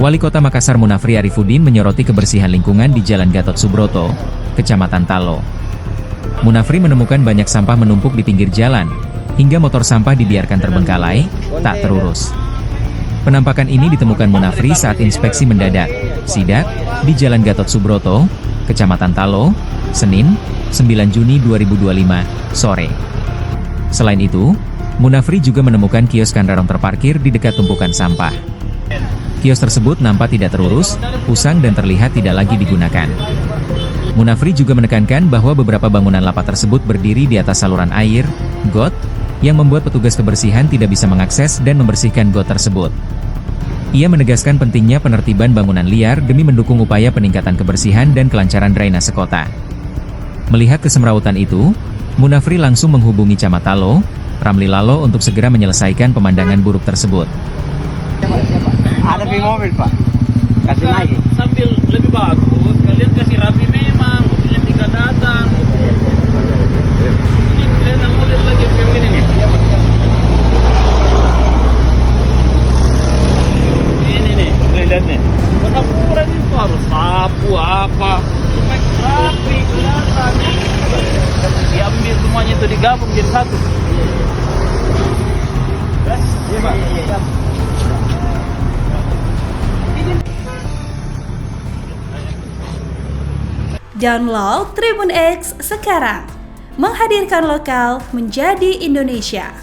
Wali Kota Makassar Munafri Arifudin menyoroti kebersihan lingkungan di Jalan Gatot Subroto, Kecamatan Talo. Munafri menemukan banyak sampah menumpuk di pinggir jalan, hingga motor sampah dibiarkan terbengkalai, tak terurus. Penampakan ini ditemukan Munafri saat inspeksi mendadak, sidak, di Jalan Gatot Subroto, Kecamatan Talo, Senin, 9 Juni 2025, sore. Selain itu, Munafri juga menemukan kios kandarong terparkir di dekat tumpukan sampah. Kios tersebut nampak tidak terurus, usang dan terlihat tidak lagi digunakan. Munafri juga menekankan bahwa beberapa bangunan lapak tersebut berdiri di atas saluran air, got, yang membuat petugas kebersihan tidak bisa mengakses dan membersihkan got tersebut. Ia menegaskan pentingnya penertiban bangunan liar demi mendukung upaya peningkatan kebersihan dan kelancaran drainase kota. Melihat kesemrawutan itu, Munafri langsung menghubungi Camat Talo, Ramli Lalo untuk segera menyelesaikan pemandangan buruk tersebut. Ada di mobil, Pak. Kasih lagi. Sambil lebih bagus, kalian kasih rapi memang, mobilnya tinggal datang. Ini kalian mau lihat lagi yang ini nih. Ini nih, lihat nih. Penampuran itu harus sapu apa, supaya rapi, kelihatan. Diambil semuanya itu digabung jadi satu. Iya, Pak. Download Tribun X sekarang, menghadirkan lokal menjadi Indonesia.